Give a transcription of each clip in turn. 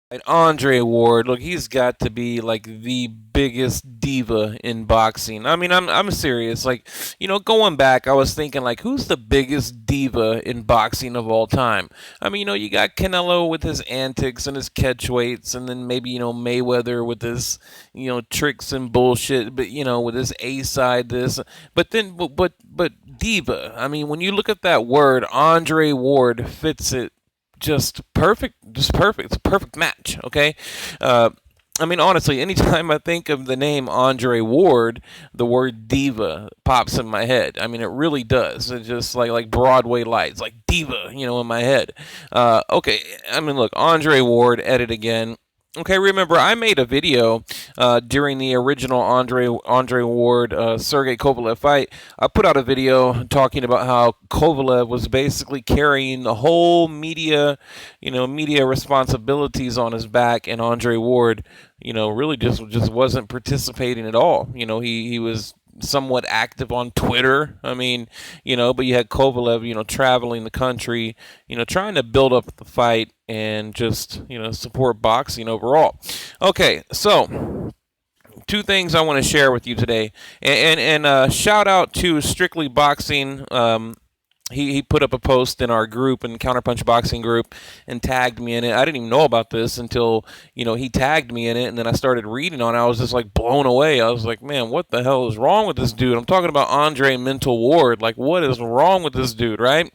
And Andre Ward, look, he's got to be like the biggest diva in boxing. I mean, I'm serious. Like, going back, I was thinking like, who's the biggest diva in boxing of all time? I mean, you got Canelo with his antics and his catch weights, and then maybe Mayweather with his tricks and bullshit, but with his A side this. But diva. I mean, when you look at that word, Andre Ward fits it just perfect. It's a perfect match. Okay. Uh, I mean, honestly, anytime I think of the name Andre Ward, the word diva pops in my head. I mean, it really does. It's just like Broadway lights, like diva, in my head. Okay, I mean, look, Andre Ward, edit again. Okay, remember I made a video during the original Andre Ward Sergey Kovalev fight. I put out a video talking about how Kovalev was basically carrying the whole media responsibilities on his back, and Andre Ward, really just wasn't participating at all. He was somewhat active on Twitter. I mean, but you had Kovalev, traveling the country, trying to build up the fight and just, support boxing overall. Okay, so two things I want to share with you today, and shout out to Strictly Boxing. He put up a post in our group, in Counterpunch Boxing group, and tagged me in it. I didn't even know about this until he tagged me in it, and then I started reading on it. I was just like blown away. I was like, man, what the hell is wrong with this dude? I'm talking about Andre Mental Ward. Like, what is wrong with this dude, right?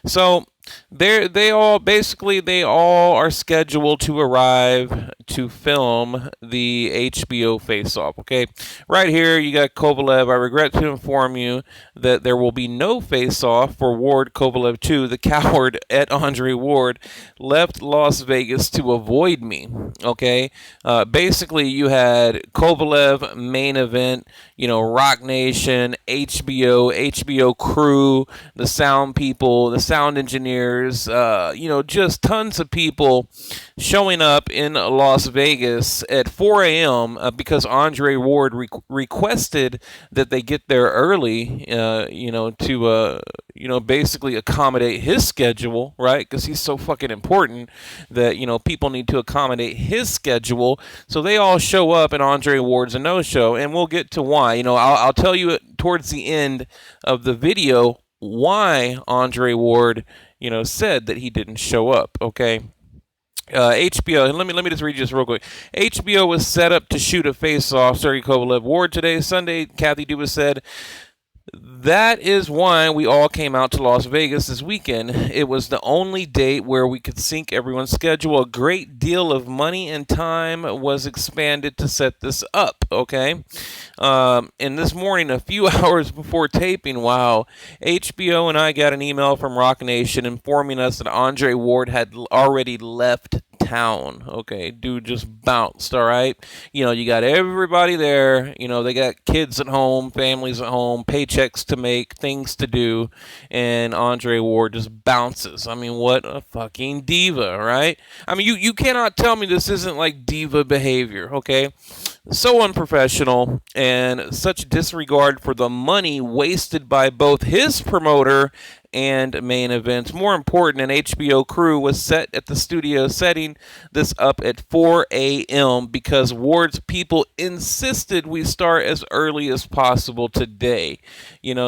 So they all are scheduled to arrive to film the HBO face-off. Okay, right here you got Kovalev. I regret to inform you that there will be no face-off for Ward Kovalev 2. The coward at Andre Ward left Las Vegas to avoid me. Okay, basically you had Kovalev main event. Rock Nation, HBO crew, the sound people, the sound engineers, just tons of people showing up in Las Vegas at 4 a.m. Because Andre Ward requested that they get there early, to basically accommodate his schedule, right? Because he's so fucking important that, people need to accommodate his schedule. So they all show up, and Andre Ward's a no-show, and we'll get to why. I'll tell you towards the end of the video why Andre Ward, said that he didn't show up. Okay. HBO, and let me just read you this real quick. HBO was set up to shoot a face-off. Sergey Kovalev Ward today, Sunday. Kathy Dubas said, that is why we all came out to Las Vegas this weekend. It was the only date where we could sync everyone's schedule. A great deal of money and time was expanded to set this up, okay? And this morning, a few hours before taping, wow, HBO and I got an email from Rock Nation informing us that Andre Ward had already left town. Okay, dude just bounced, all right? You got everybody there. They got kids at home, families at home, paychecks to make, things to do, and Andre Ward just bounces. I mean, what a fucking diva, right? I mean, you cannot tell me this isn't like diva behavior, okay? So unprofessional, and such disregard for the money wasted by both his promoter and main events. More important, an HBO crew was set at the studio setting this up at 4 a.m. because Ward's people insisted we start as early as possible today.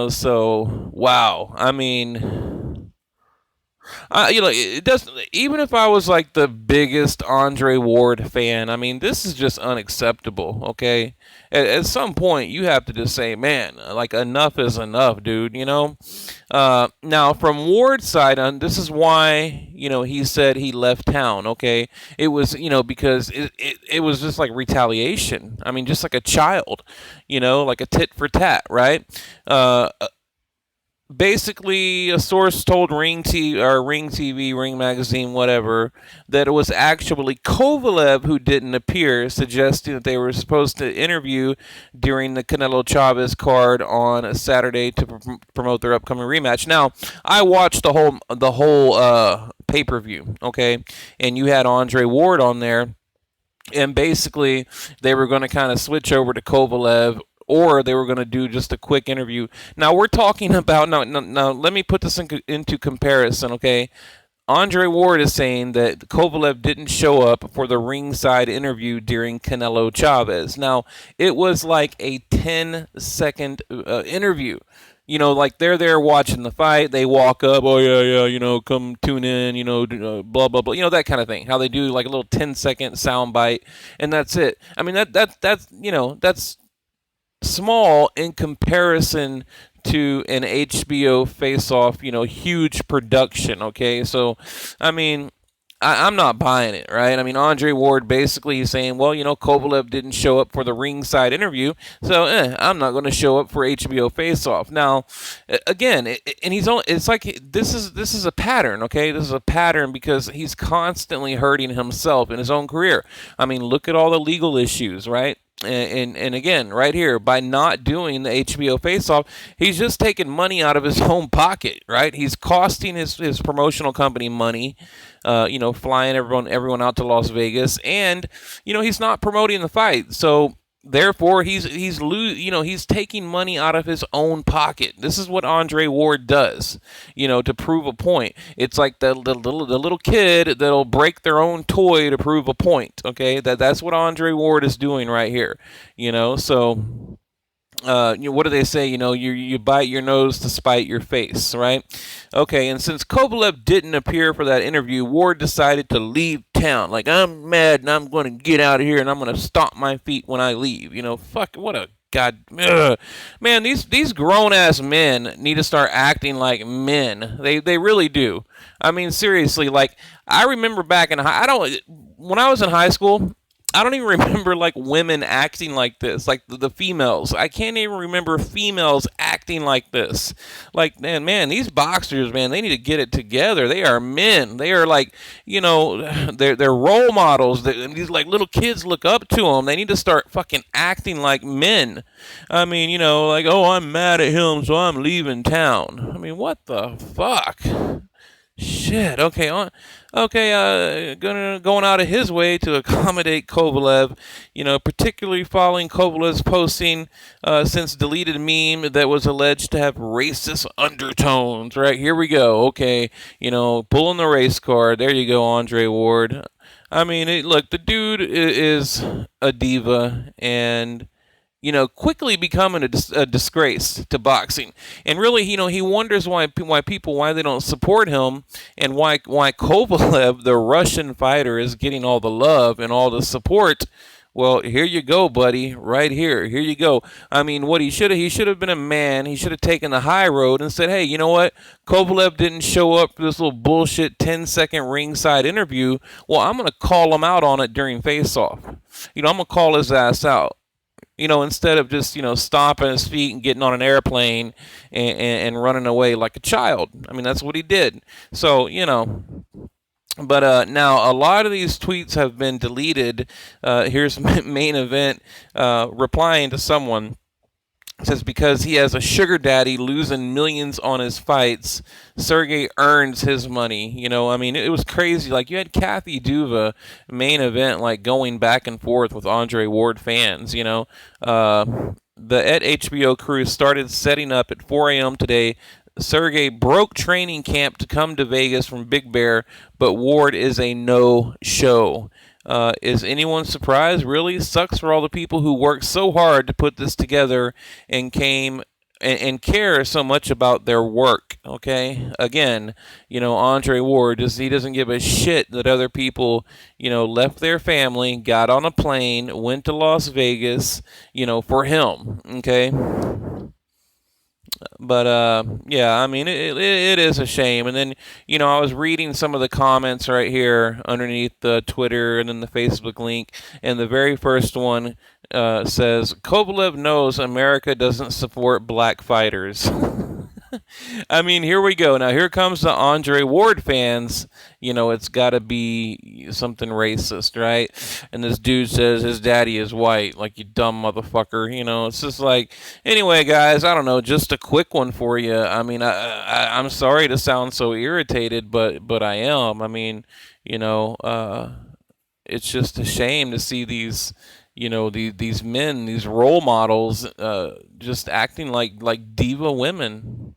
So wow. I mean, it doesn't. Even if I was like the biggest Andre Ward fan, I mean, this is just unacceptable. Okay, at some point you have to just say, man, like enough is enough, dude. Now from Ward's side, this is why he said he left town. Okay, it was because it was just like retaliation. I mean, just like a child, like a tit for tat, right? Basically, a source told Ring TV, Ring Magazine, whatever, that it was actually Kovalev who didn't appear, suggesting that they were supposed to interview during the Canelo Chavez card on a Saturday to promote their upcoming rematch. Now, I watched the whole pay-per-view, okay, and you had Andre Ward on there. And basically, they were going to kind of switch over to Kovalev, or they were going to do just a quick interview. Now we're talking about now. Let me put this into comparison, okay? Andre Ward is saying that Kovalev didn't show up for the ringside interview during Canelo Chavez. Now, it was like a 10-second interview. Like they're there watching the fight. They walk up, oh yeah, come tune in, blah blah blah, that kind of thing. How they do like a little 10-second sound bite, and that's it. I mean that's small in comparison to an HBO face-off, huge production. Okay, so I mean, I'm not buying it, right? I mean, Andre Ward basically is saying, well, Kovalev didn't show up for the ringside interview, so I'm not going to show up for HBO face-off. Now, again, and it's like this is a pattern, okay? This is a pattern because he's constantly hurting himself in his own career. I mean, look at all the legal issues, right? And again, right here, by not doing the HBO face-off, he's just taking money out of his own pocket, right? He's costing his promotional company money, flying everyone out to Las Vegas, and he's not promoting the fight. So therefore, he's taking money out of his own pocket. This is what Andre Ward does, to prove a point. It's like the little kid that'll break their own toy to prove a point. Okay, that's what Andre Ward is doing right here. So. What do they say? You bite your nose to spite your face, right? Okay, and since Kovalev didn't appear for that interview, Ward decided to leave town. Like, I'm mad and I'm going to get out of here and I'm going to stomp my feet when I leave. Fuck, what a man, these grown-ass men need to start acting like men. They really do. I mean, seriously, like, I remember back when I was in high school, I don't even remember like women acting like this, like the females. I can't even remember females acting like this. Like, man, these boxers, man, they need to get it together. They are men. They are like, they're role models. These like little kids look up to them. They need to start fucking acting like men. I mean, like, oh, I'm mad at him, so I'm leaving town. I mean, what the fuck? Shit. Okay. Going out of his way to accommodate Kovalev. Particularly following Kovalev's posting since deleted meme that was alleged to have racist undertones. Right, here we go. Okay. Pulling the race card. There you go, Andre Ward. I mean, look, the dude is a diva and quickly becoming a disgrace to boxing. And really, he wonders why they don't support him and why Kovalev, the Russian fighter, is getting all the love and all the support. Well, here you go, buddy, right here. Here you go. I mean, what he should have been a man. He should have taken the high road and said, hey, you know what? Kovalev didn't show up for this little bullshit 10-second ringside interview. Well, I'm going to call him out on it during face-off. I'm going to call his ass out. Instead of just, stomping his feet and getting on an airplane and running away like a child. I mean, that's what he did. So, But now a lot of these tweets have been deleted. Here's Main Event replying to someone. It says, because he has a sugar daddy losing millions on his fights, Sergey earns his money. I mean, it was crazy. Like, you had Kathy Duva, Main Event, like, going back and forth with Andre Ward fans, The at HBO crew started setting up at 4 a.m. today. Sergey broke training camp to come to Vegas from Big Bear, but Ward is a no-show. Is anyone surprised? Really? Sucks for all the people who worked so hard to put this together and came and care so much about their work. Okay? Again, Andre Ward, he doesn't give a shit that other people, left their family, got on a plane, went to Las Vegas, for him. Okay? But yeah, I mean, it is a shame. And then, I was reading some of the comments right here underneath the Twitter and then the Facebook link, and the very first one says, Kovalev knows America doesn't support black fighters. I mean, here we go. Now, here comes the Andre Ward fans. It's got to be something racist, right? And this dude says his daddy is white. Like, you dumb motherfucker. It's just like, anyway, guys, I don't know. Just a quick one for you. I mean, I'm sorry to sound so irritated, but I am. I mean, it's just a shame to see these, these men, these role models, just acting like diva women.